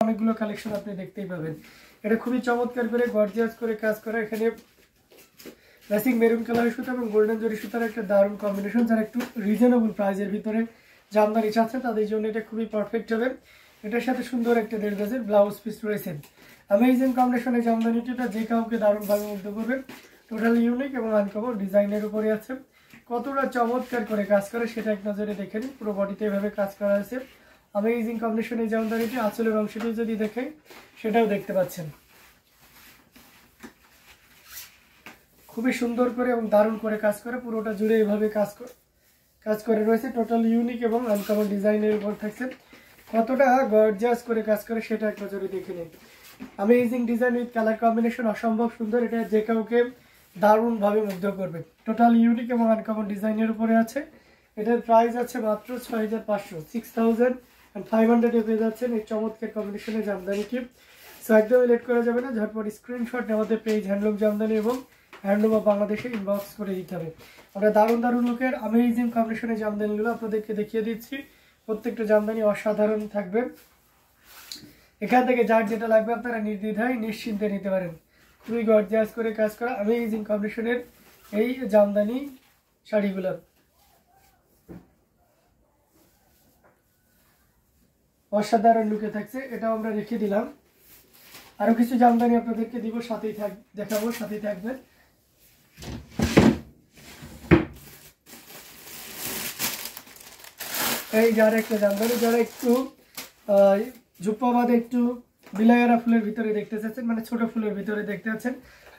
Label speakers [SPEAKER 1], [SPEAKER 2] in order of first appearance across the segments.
[SPEAKER 1] অনেকগুলো কালেকশন আপনি দেখতেই পাবেন। এটা খুবই চমৎকার করে গর্জিয়াস করে কাজ করা। এখানে ম্যাচিং মেরুন কালারের সুতা এবং গোল্ডেন জরি সুতার একটা দারুণ কম্বিনেশন, যারা একটু রিজনেবল প্রাইসের ভিতরে জামদানি চাচ্ছেন তাদের জন্য এটা খুবই পারফেক্ট হবে। এটার সাথে সুন্দর একটা 1.5 গজের ব্লাউজ পিস রয়েছে। অ্যামেজিং কম্বিনেশনের জামদানিটা যে কাউকে দারুণভাবে মুগ্ধ করবে। টোটাল ইউনিক এবং আনকমন ডিজাইনের উপরে আছে। কতটা চমৎকার করে কাজ করে সেটা এক নজরে দেখে নিন। পুরো বডিতে এভাবে কাজ করা আছে। অ্যামেজিং কম্বিনেশনের জামদানিটি আঁচলের অংশটি যদি দেখেন সেটাও দেখতে পাচ্ছেন। খুবই সুন্দর করে এবং দারুণ করে কাজ করে, পুরোটা জুড়ে এভাবে কাজ করে রয়েছে। টোটাল ইউনিক এবং আনকমন ডিজাইনের উপর থাকছে। কতটা গর্জিয়াস করে কাজ করে সেটা এক নজরে দেখে নিন। Amazing design with colour combination অসম্ভব সুন্দর। এটা যে কাউকে দারুণভাবে মুগ্ধ করবে। টোটাল ইউনিক এবং আনকমন ডিজাইনের উপরে আছে। এটার প্রাইস আছে মাত্র 6500, 6500 পেয়ে যাচ্ছেন এই চমৎকার কম্বিনেশনের জামদানিটি। সো একদমই লেট করা যাবে না, ঝটপট স্ক্রিনশট আমাদের পেজ হ্যান্ডলুম জামদানি এবং হ্যান্ডলুম অফ বাংলাদেশে ইনবক্স করে দিতে হবে। আমরা দারুণ লুকের অ্যামেজিং কম্বিনেশনের জামদানিগুলো আপনাদেরকে দেখিয়ে দিচ্ছি। প্রত্যেকটা জামদানি অসাধারণ থাকবে। এখান থেকে যার যেটা লাগবে আপনারা নির্দ্বিধায় নিশ্চিন্তে নিতে পারেন। খুবই গর্জিয়াস করে কাজ করা অ্যামেজিং কম্বিনেশনের এই জামদানি শাড়িগুলো অসাধারণ লুকে থাকছে। এটাও আমরা রেখে দিলাম। আরো কিছু জামদানি আপনাদেরকে দিব, দেখাবো, সাথেই থাকবে। এই যারা একটা জামদানি, যারা একটু ঝুপ্পা বাঁধে একটু বিলাইয়ারা ফুলের ভিতরে দেখতে চাচ্ছেন, মানে ছোট ফুলের ভিতরে দেখতে পাচ্ছেন,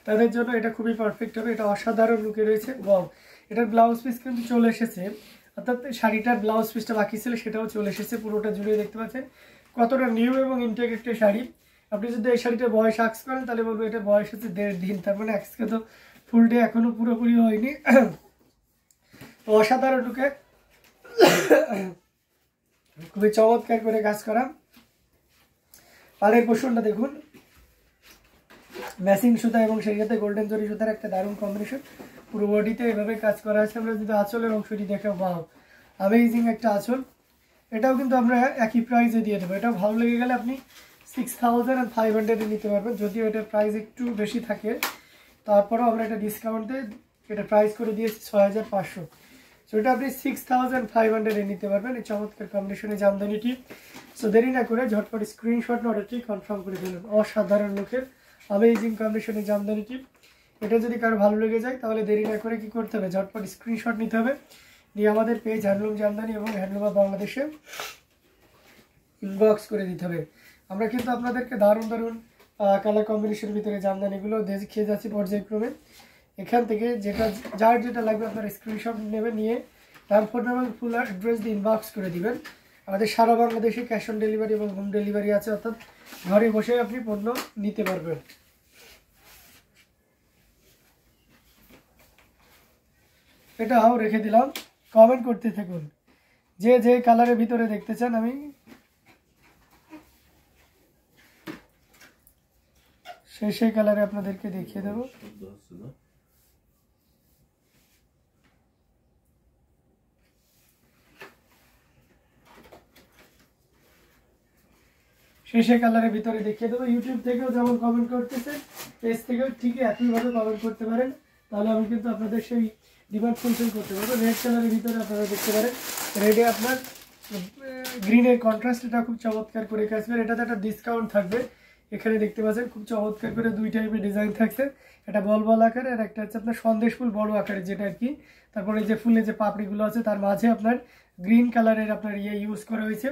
[SPEAKER 1] তাদের জন্য এটা খুবই পারফেক্ট হবে। এটা অসাধারণ লুকে রয়েছে। ওয়াও, এটার ব্লাউজ পিস কিন্তু চলে এসেছে, অর্থাৎ শাড়িটার ব্লাউজ পিসটা বাকি ছিল সেটাও চলে এসেছে। পুরোটা জুড়ে দেখতে পাচ্ছেন কতটা নিউ এবং ইনটেক একটা শাড়ি। আপনি যদি এই শাড়িটার বয়স আক্স করেন তাহলে বলবো এটা বয়স হচ্ছে 1.5 দিন, তার মানে আজকে তো ফুল ডে এখনো পুরোপুরি হয়নি। অসাধারণ লুকে খুবই চমৎকার করে কাজ করা। পাড়ের পোষণটা দেখুন, ম্যাচিং সুতা এবং সেই সাথে গোল্ডেন জরি সুতার একটা দারুণ কম্বিনেশন। পুরো বডিতে এভাবে কাজ করা আছে। আমরা যদি আঁচলের অংশটি দেখে, ওয়াও অ্যামেজিং একটা আঁচল। এটাও কিন্তু আমরা একই প্রাইসে দিয়ে দেবো। এটাও ভালো লেগে গেলে আপনি 6500 নিতে পারবেন। যদিও এটার প্রাইস একটু বেশি থাকে, তারপরেও আমরা এটা ডিসকাউন্টে এটা প্রাইস করে দিয়েছি 6500। সো এটা আপনি 6500 নিতে পারবেন এই চমৎকার কম্বিনেশনের জামদানিটি। সো দেরি না করে ঝটপট স্ক্রিনশট অর্ডারটি কনফার্ম করে দিলেন। অসাধারণ লুকের অ্যামেজিং কম্বিনেশনের জামদানিটি। এটা যদি কারো ভালো লেগে যায় তাহলে দেরি না করে কি করতে হবে, ঝটপট স্ক্রিনশট নিতে হবে, নিয়ে আমাদের পেজ হ্যান্ডলুম জামদানি এবং হ্যান্ডলুম অফ বাংলাদেশে ইনবক্স করে দিতে হবে। আমরা কিন্তু আপনাদেরকে দারুণ কালার কম্বিনেশনের ভিতরে জামদানিগুলো দেখিয়ে যাচ্ছি পর্যায়ক্রমে। এখান থেকে যার যেটা লাগবে আপনার স্ক্রিনশট নেবেন, নিয়ে নাম, ফোন নাম্বার, ফুল অ্যাড্রেস দিয়ে ইনবক্স করে দিবেন। আমাদের সারা বাংলাদেশে ক্যাশ অন ডেলিভারি এবং হোম ডেলিভারি আছে, অর্থাৎ ঘরে বসে আপনি পণ্য নিতে পারবেন। এটাও রেখে দিলাম। কমেন্ট করতে থাকুন যে কালারের ভিতরে দেখতে চান। আমি সেই কালারে আপনাদেরকে দেখিয়ে দেবো। সেই কালারের ভিতরে দেখিয়ে দেবো। ইউটিউব থেকেও যেমন কমেন্ট করতেছেন, পেজ থেকেও ঠিকই একইভাবে কমেন্ট করতে পারেন, তাহলে আমি কিন্তু আপনাদের সেই ডিমান্ড ফুলফিল করতে পারবো। রেড কালারের ভিতরে আপনারা দেখতে পারেন, রেডে আপনার গ্রিনের কন্ট্রাস্ট, এটা খুব চমৎকার করে কাজ করে। এটাতে একটা ডিসকাউন্ট থাকবে। এখানে দেখতে পাচ্ছেন খুব চমৎকার করে দুই টাইপের ডিজাইন থাকছে। একটা বল আকারে আর একটা হচ্ছে আপনার সন্দেশ ফুল বড় আকারে, যেটা আর কি। তারপরে যে ফুলের যে পাপড়িগুলো আছে তার মাঝে আপনার গ্রিন কালারের আপনার ইউজ করা হয়েছে।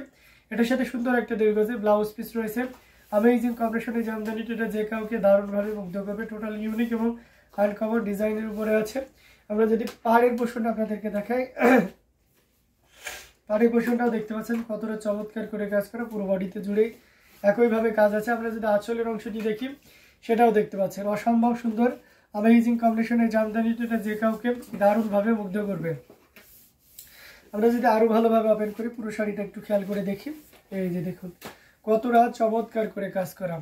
[SPEAKER 1] এটার সাথে সুন্দর একটা 1.5 গজের ব্লাউজ পিস রয়েছে। অ্যামেজিং কম্বিনেশনের জামদানিটা এটা যে কাউকে দারুণভাবে মুগ্ধ করবে। টোটাল ইউনিক এবং আনকমন ডিজাইনের উপরে আছে। আমরা যদি পাড়ের পোর্শনটা আপনাদেরকে দেখাই, পাড়ের পোর্শনটাও দেখতে পাচ্ছেন কতটা চমৎকার করে কাজ করা। পুরো বডিতে জুড়েই একইভাবে কাজ আছে। আমরা যদি আঁচলের অংশটি দেখি সেটাও দেখতে পাচ্ছেন। অসম্ভব সুন্দর অ্যামেজিং কম্বিনেশনের জামদানিটা এটা যে কাউকে দারুণভাবে মুগ্ধ করবে। আমরা যদি আরো ভালোভাবে ওপেন করি, পুরো শাড়িটা একটু খেয়াল করে দেখি। এই যে দেখুন কতটা চমৎকার করে কাজ করা।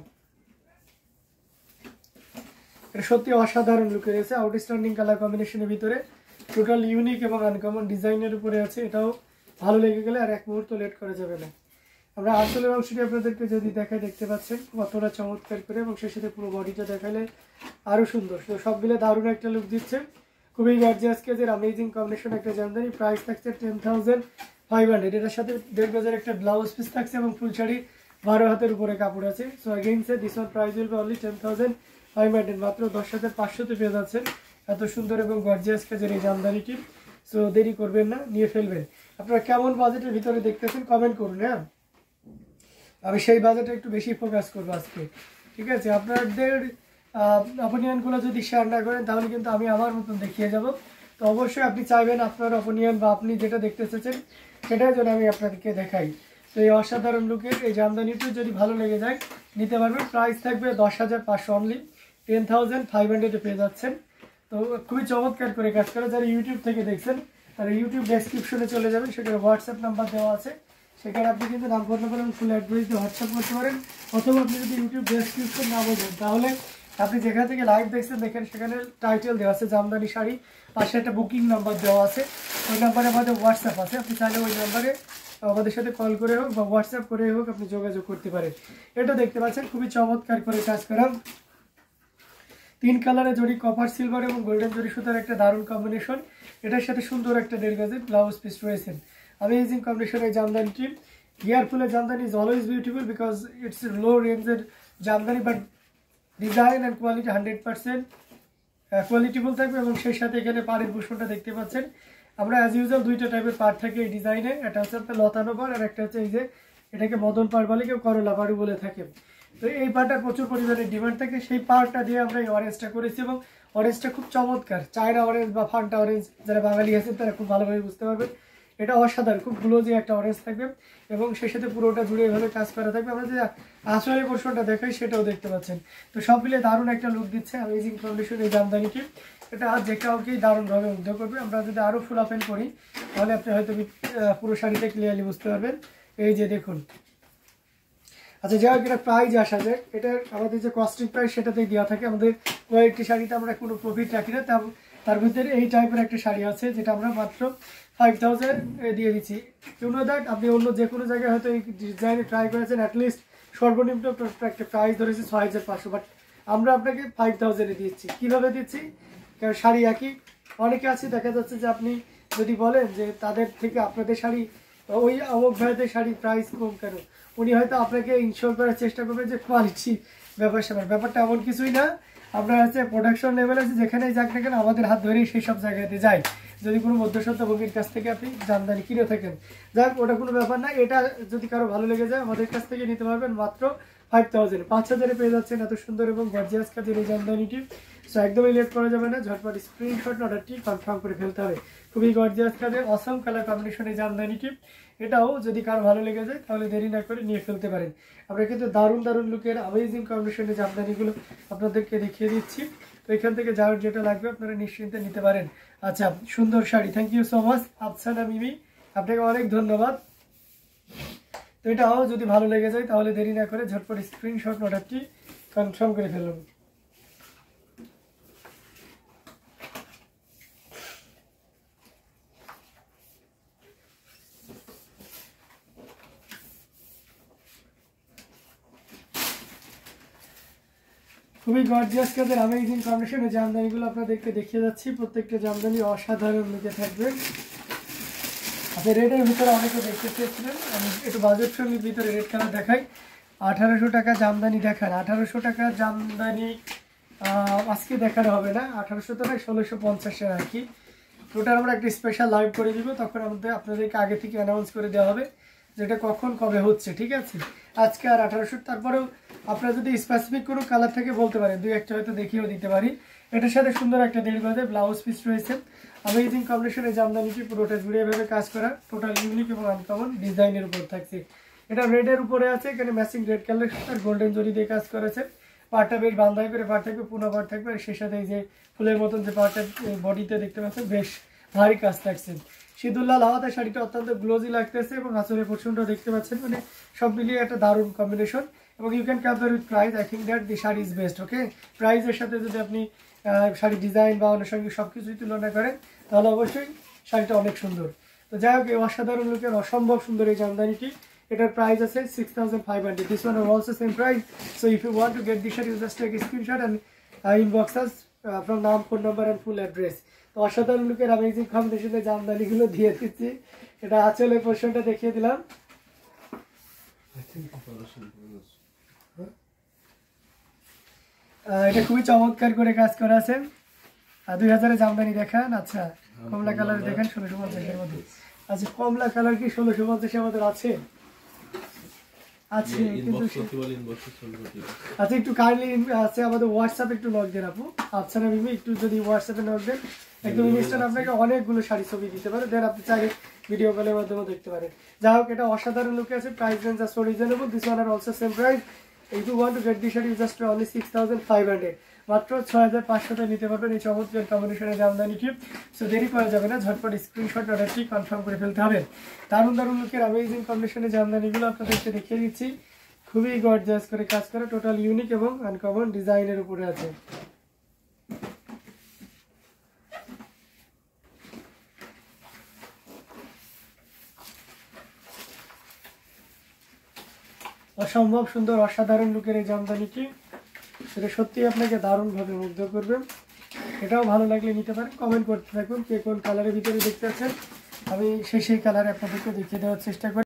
[SPEAKER 1] এটা সত্যি অসাধারণ লুকে রয়েছে। আউটস্ট্যান্ডিং কালার কম্বিনেশনের ভিতরে টোটাল ইউনিক এবং আনকমন ডিজাইনের উপরে আছে। এটাও ভালো লেগে গেলে আর এক মুহূর্ত লেট করা যাবে না। আমরা আসলে অংশটি আপনাদেরকে যদি দেখাই, দেখতে পাচ্ছেন কতটা চমৎকার করে, এবং সেই সাথে পুরো বডিটা দেখালে আরো সুন্দর। তো সব মিলে দারুণ একটা লুক দিচ্ছে, খুবই গর্জিয়াস কাজের অ্যামেজিং কম্বিনেশন একটা জামদানি। প্রাইস থাকছে 10,500। এটার সাথে 1.5 গজের একটা ব্লাউজ পিস থাকছে এবং ফুল শাড়ি 12 হাতের উপরে কাপড় আছে। So again say this one price will be only 10,500, মাত্র 10,500 পেয়ে যাচ্ছেন এত সুন্দর এবং গর্জিয়াস কাজের এই জামদানিটি। সো দেরি করবেন না, নিয়ে ফেলবেন। আপনারা কেমন বাজেটের ভিতরে দেখতেছেন কমেন্ট করুন, হ্যাঁ আমি সেই বাজেটে একটু বেশি ফোকাস করবো আজকে, ঠিক আছে। আপনাদের অপিনিয়নগুলো যদি শেয়ার না করেন তাহলে কিন্তু আমি আমার মতন দেখিয়ে যাব। তো অবশ্যই আপনি চাইবেন আপনার অপিনিয়ন বা আপনি যেটা দেখতে চেয়েছেন সেটাই যেন আমি আপনাদেরকে দেখাই। তো এই অসাধারণ লুকের এই জামদানিটি যদি ভালো লেগে যায় নিতে পারবেন। প্রাইস থাকবে 10,500, অনলি 10,500 পেয়ে যাচ্ছেন। তো খুবই চমৎকার করে কাজ করে। যারা ইউটিউব থেকে দেখছেন তারা ইউটিউব ডেসক্রিপশনে চলে যাবেন, সেখানে হোয়াটসঅ্যাপ নাম্বার দেওয়া আছে, সেখানে আপনি কিন্তু নাম ফোন নাম্বার এবং ফুল অ্যাড্রেস দিয়ে হোয়াটসঅ্যাপ করতে পারেন। অথবা আপনি যদি ইউটিউব ডেসক্রিপশন না বোঝেন তাহলে আপনি যেখান থেকে লাইভ দেখছেন দেখেন সেখানে টাইটেল দেওয়া আছে জামদানি শাড়ি, পাশে একটা বুকিং নাম্বার দেওয়া আছে, ওই নাম্বারে আমাদের হোয়াটসঅ্যাপ আছে। আপনি চাইলে ওই নাম্বারে আমাদের সাথে কল করে হোক বা হোয়াটসঅ্যাপ করে হোক আপনি যোগাযোগ করতে পারেন। এটা দেখতে পাচ্ছেন খুবই চমৎকার করে কাজ করা 3 কালারে জড়ি কপার সিলভার এবং গোল্ডেন জড়ি সুতার একটা দারুণ কম্বিনেশন। এটার সাথে সুন্দর একটা 1.5 গজের ব্লাউজ পিস রয়েছে। অ্যামেজিং কম্বিনেশন এই জামদানিটি। ইয়ারফুলের jamdani is always beautiful because it's low রেঞ্জের jamdani, but design and quality 100% কোয়ালিটিফুল থাকবে। এবং সেই সাথে এখানে পাড়ের ভূষণটা দেখতে পাচ্ছেন। আমরা অ্যাজ ইউজুয়াল দুইটা টাইপের পাড় থাকে এই ডিজাইনে, একটা হচ্ছে আপনার লতানো পাড় আর একটা হচ্ছে এই যে এটাকে মদন পাড় বলে, কেউ করলা পাড়ু বলে থাকে। তো এই পাড়টার প্রচুর পরিমাণে ডিমান্ড থাকে, সেই পাড়টা দিয়ে আমরা এই অরেঞ্জটা করেছি এবং অরেঞ্জটা খুব চমৎকার। চায়না অরেঞ্জ বা ফান্টা অরেঞ্জ যারা বাঙালি আছেন তারা খুব ভালোভাবে বুঝতে পারবেন। এটা অসাধারণ, খুব গ্লোজি একটা অরেঞ্জ থাকবে এবং সেই সাথে পুরোটা জুড়ে এভাবে কাজ করা থাকবে। আমরা যে আসলে পোর্শনটা দেখাই সেটাও দেখতে পাচ্ছেন। তো সব মিলে দারুণ একটা লুক দিচ্ছে অ্যামেজিং কন্ডিশন এই জামদানিটি। এটা যে কাউকেই দারুণভাবে মুগ্ধ করবে। আমরা যদি আরও ফুল ওপেন করি তাহলে আপনি হয়তো পুরো শাড়িটা ক্লিয়ারলি বুঝতে পারবেন। এই যে দেখুন, আচ্ছা যাই হোক, এটা প্রাইজ আসা যায়, এটার আমাদের যে কস্টিং প্রাইস সেটাতেই দেওয়া থাকে। আমাদের কয়েকটি শাড়িতে আমরা কোনো প্রফিট রাখি না, তার ভিতরে এই টাইপের একটা শাড়ি আছে যেটা আমরা মাত্র 5,000 দিয়ে দিচ্ছি। ইউ নো দ্যাট আপনি অন্য যে কোনো জায়গায় হয়তো এই ডিজাইনে ট্রাই করেছেন, অ্যাটলিস্ট সর্বনিম্ন একটা প্রাইস ধরেছি 6,500, বাট আমরা আপনাকে 5,000-এ দিচ্ছি। কীভাবে দিচ্ছি? কারণ শাড়ি একই। অনেকে আছে দেখা যাচ্ছে যে আপনি যদি বলেন যে তাদের থেকে আপনাদের শাড়ি ওই অমুক ভাইদের শাড়ি প্রাইস কম কেন, উনি হয়তো আপনাকে ইনশোর করার চেষ্টা করবে যে কোয়ালিটি ব্যাপারটা এমন কিছুই না। আমরা হচ্ছে প্রোডাকশন লেভেল আছে, যেখানেই যাক না কেন আমাদের হাত ধরেই সেই সব জায়গাতে যাই। যদি কোনো মধ্যস্বত্বভোগীর কাছ থেকে আপনি জামদানি কিনে থাকেন, যাক ওটা কোনো ব্যাপার না। এটা যদি কারো ভালো লেগে যায় আমাদের কাছ থেকে নিতে পারবেন মাত্র 5,000, 5,000-এ পেয়ে যাচ্ছেন এত সুন্দর এবং গর্জিয়াস কাজের এই জামদানিটি। সো একদমই লেট করা যাবে না, ঝটপট স্ক্রিনশট অর্ডারটি কনফার্ম করে ফেলতে হবে। খুবই গর্জিয়াস কাজের অসম কালার কম্বিনেশন এই জামদানিটি। এটাও যদি কারো ভালো লেগে যায় তাহলে দেরি না করে নিয়ে ফেলতে পারেন। আমরা কিন্তু দারুণ দারুণ লুকের অ্যামেজিং কম্বিনেশনের জামদানিগুলো আপনাদেরকে দেখিয়ে দিচ্ছি। তো এখান থেকে যার যেটা লাগবে আপনারা নিশ্চিন্তে নিতে পারেন। আচ্ছা, সুন্দর sari, thank you so much Afsana Mimi, আপনাকে অনেক ধন্যবাদ। তো এটাও যদি ভালো লেগে যায় তাহলে দেরি না করে ঝটপট স্ক্রিনশট অর্ডারটি কনফার্ম করে ফেলুন। খুবই গর্জিয়াস কাজের অ্যামেজিং কম্বিনেশনের জামদানিগুলো আপনাদেরকে দেখিয়ে যাচ্ছি। প্রত্যেকটা জামদানি অসাধারণ লুকে থাকবে। আচ্ছা, রেডের ভিতরে অনেকে দেখতে চেয়েছিলেন, আমি একটু বাজেট ফ্রেন্ডলির ভিতরে রেড কালার দেখাই। 1,800 টাকা জামদানি দেখান, 1,800 টাকা জামদানি আজকে দেখানো হবে না, 1,800 তো নয়, 1,650 আর কি। ওটার আমরা একটা স্পেশাল লাইভ করে দিব, তখন আপনাদেরকে আগে থেকে অ্যানাউন্স করে দেওয়া হবে যেটা কখন কবে হচ্ছে, ঠিক আছে। আজকে আর 1,800, তারপরেও আপনারা যদি স্পেসিফিক কোনো কালার থেকে বলতে পারেন, দুই একটা হয়তো দেখিয়েও দিতে পারি। এটার সাথে সুন্দর একটা 1.5 গজের ব্লাউজ পিস রয়েছে। অ্যামেজিং কম্বিনেশনের জামদানিটি পুরোটা জুড়ে এভাবে কাজ করা, টোটাল ইউনিক এবং আনকমন ডিজাইনের উপর থাকছে। এটা রেডের উপরে আছে, এখানে ম্যাচিং রেড কালার আর গোল্ডেন জরি দিয়ে কাজ করেছে। পাড়টা বেশ বান্ধাই করে পাড় থাকবে, পুরো পাড় থাকবে, আর সেই সাথে এই যে ফুলের মতন যে পাড়টা বডিতে দেখতে পাচ্ছেন বেশ ভারী কাজ থাকছে। সিঁদুর লাল হাওয়াতে শাড়িটা অত্যন্ত গ্লোজি লাগতেছে এবং আঁচলের পোর্শনটা দেখতে পাচ্ছেন, মানে সব মিলিয়ে একটা দারুণ কম্বিনেশন। এবং you can compare with price, I think that the sari is best. Okay, প্রাইসের সাথে যদি আপনি শাড়ির ডিজাইন বা আনুষঙ্গিক সব কিছুই তুলনা করেন তাহলে অবশ্যই শাড়িটা অনেক সুন্দর। তো যাই হোক, এই অসাধারণ লুকের অসম্ভব সুন্দর এই জামদানিটি। এটার প্রাইস আছে 6500. This one also same price. So if you want to get this shirt you just take screenshot and inbox us from name, phone number and full address. তো অসাধারণ লুকের অ্যামেজিং কম্বিনেশনে জামদানিগুলো দিয়ে দিচ্ছি. এটা আঁচলের পোর্শনটা দেখিয়ে দিলাম. এটা খুবই চমৎকার করে কাজ করা আছে. 2000 জামদানি দেখান. আচ্ছা, কমলা কালার দেখেন 1650 মধ্যে. আচ্ছা, কমলা কালার কি 1650 আমাদের আছে? আছে কিন্তু আচ্ছা, একটু কাইন্ডলি আছে আমাদের হোয়াটসঅ্যাপে একটু নক দেন আপু. আচ্ছা না মিমি, একটু যদি হোয়াটসঅ্যাপে নক দেন একদম ইনস্ট্যান্ট আপনাকে অনেকগুলো শাড়ি ছবি দিতে পারে. দেন আপনি চাইলে ভিডিও কলের মাধ্যমে দেখতে পারেন. যাই হোক, এটা অসাধারণ লুকে আছে. প্রাইস রেঞ্জ আছে reasonable. This one are also same price. If you want to get this shirt, you just pay only 6500. মাত্র 6500 নিতে পারবেন এই চমৎকার কম্বিনেশনের জামদানিটি. সো দেরি করা যাবে না, ঝটপট স্ক্রিনশট অর্ডারটি কনফার্ম করে ফেলতে হবে. দারুণ দারুণ লুকের অ্যামেজিং কম্বিনেশনের জামদানিগুলো আপনাদেরকে দেখিয়ে দিচ্ছি. খুবই গর্জিয়াস করে কাজ করা, টোটাল ইউনিক এবং আনকমন ডিজাইনের উপরে আছে. অসম্ভব সুন্দর অসাধারণ লুকের এই জামদানিটি, সেটা সত্যি আপনাকে দারুণভাবে মুগ্ধ করবে. এটাও ভালো লাগলে নিতে পারেন. কমেন্ট করতে থাকুন কে কোন কালারের ভিতরে দেখতে পাচ্ছেন. আমি সেই কালারে আপনাদেরকে দেখিয়ে দেওয়ার চেষ্টা করি.